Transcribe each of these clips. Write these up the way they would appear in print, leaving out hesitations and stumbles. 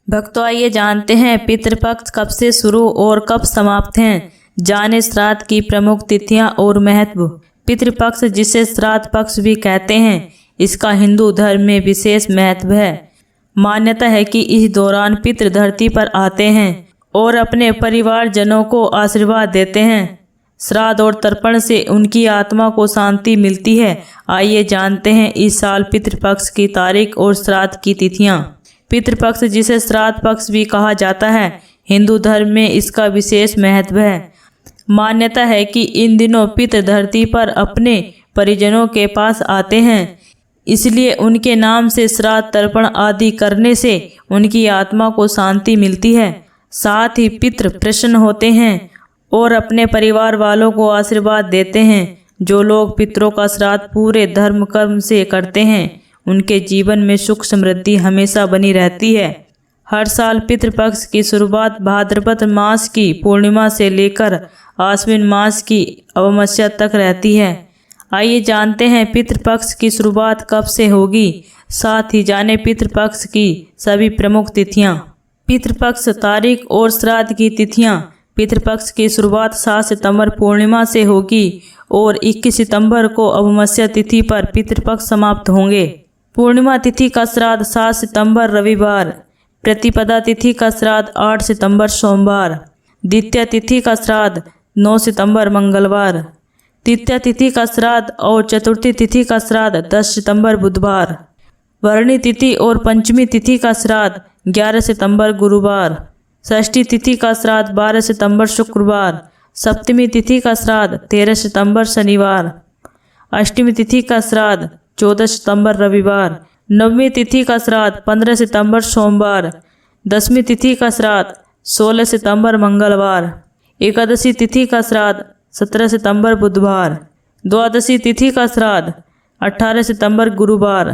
भक्तों आइए जानते हैं पितृपक्ष कब से शुरू और कब समाप्त हैं। जाने श्राद्ध की प्रमुख तिथियां और महत्व। पितृपक्ष जिसे श्राद्ध पक्ष भी कहते हैं, इसका हिंदू धर्म में विशेष महत्व है। मान्यता है कि इस दौरान पितृ धरती पर आते हैं और अपने परिवारजनों को आशीर्वाद देते हैं। श्राद्ध और तर्पण से उनकी आत्मा को शांति मिलती है। आइए जानते हैं इस साल पितृपक्ष की तारीख और श्राद्ध की तिथियां। पितृपक्ष जिसे श्राद्ध पक्ष भी कहा जाता है, हिंदू धर्म में इसका विशेष महत्व है। मान्यता है कि इन दिनों पितृ धरती पर अपने परिजनों के पास आते हैं, इसलिए उनके नाम से श्राद्ध तर्पण आदि करने से उनकी आत्मा को शांति मिलती है। साथ ही पितृ प्रसन्न होते हैं और अपने परिवार वालों को आशीर्वाद देते हैं। जो लोग पितरों का श्राद्ध पूरे धर्म कर्म से करते हैं, उनके जीवन में सुख समृद्धि हमेशा बनी रहती है। हर साल पितृपक्ष की शुरुआत भाद्रपद मास की पूर्णिमा से लेकर आश्विन मास की अमावस्या तक रहती है। आइए जानते हैं पितृपक्ष की शुरुआत कब से होगी, साथ ही जाने पितृपक्ष की सभी प्रमुख तिथियां। पितृपक्ष तारीख और श्राद्ध की तिथियां। पितृपक्ष की शुरुआत 7 सितंबर पूर्णिमा से होगी और 21 सितंबर को अमावस्या तिथि पर पितृपक्ष समाप्त होंगे। पूर्णिमा तिथि का श्राद्ध 7 सितंबर रविवार, प्रतिपदा तिथि का श्राद्ध 8 सितंबर सोमवार, द्वितीया तिथि का श्राद्ध 9 सितंबर मंगलवार, तृतीया तिथि का श्राद्ध और चतुर्थी तिथि का श्राद्ध 10 सितंबर बुधवार, वर्णी तिथि और पंचमी तिथि का श्राद्ध 11 सितंबर गुरुवार, षष्ठी तिथि का श्राद्ध 12 सितंबर शुक्रवार, सप्तमी तिथि का श्राद्ध 13 सितंबर शनिवार, अष्टमी तिथि का श्राद्ध 14 सितंबर रविवार, नवमी तिथि का श्राद्ध 15 सितंबर सोमवार, दसवीं तिथि का श्राद्ध 16 सितंबर मंगलवार, एकादशी तिथि का श्राद्ध 17 सितंबर बुधवार, द्वादशी तिथि का श्राद्ध 18 सितंबर गुरुवार,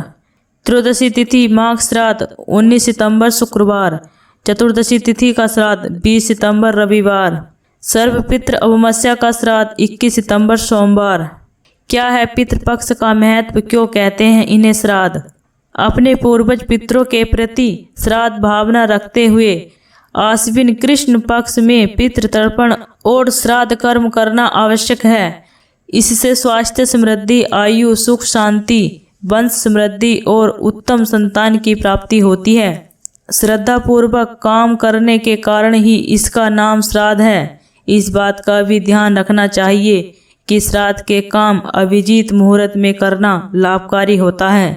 त्रयोदशी तिथि माघ श्राद्ध 19 सितंबर शुक्रवार, चतुर्दशी तिथि का श्राद्ध 20 सितंबर रविवार, सर्वपितृ अमावस्या का श्राद्ध 21 सितंबर सोमवार। क्या है पितृपक्ष का महत्व, क्यों कहते हैं इन्हें श्राद्ध? अपने पूर्वज पितरों के प्रति श्राद्ध भावना रखते हुए आश्विन कृष्ण पक्ष में पितृ तर्पण और श्राद्ध कर्म करना आवश्यक है। इससे स्वास्थ्य समृद्धि, आयु, सुख शांति, वंश समृद्धि और उत्तम संतान की प्राप्ति होती है। श्रद्धा पूर्वक काम करने के कारण ही इसका नाम श्राद्ध है। इस बात का भी ध्यान रखना चाहिए कि श्राद्ध के काम अभिजीत मुहूर्त में करना लाभकारी होता है।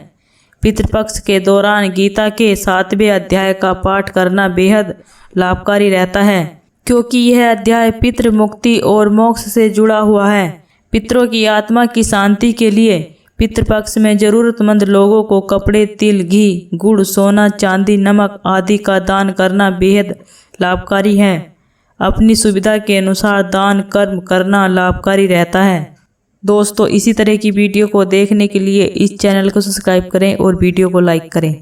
पितृपक्ष के दौरान गीता के 7वें अध्याय का पाठ करना बेहद लाभकारी रहता है, क्योंकि यह अध्याय पितृ मुक्ति और मोक्ष से जुड़ा हुआ है। पितरों की आत्मा की शांति के लिए पितृपक्ष में जरूरतमंद लोगों को कपड़े, तिल, घी, गुड़, सोना, चांदी, नमक आदि का दान करना बेहद लाभकारी है। अपनी सुविधा के अनुसार दान कर्म करना लाभकारी रहता है। दोस्तों, इसी तरह की वीडियो को देखने के लिए इस चैनल को सब्सक्राइब करें और वीडियो को लाइक करें।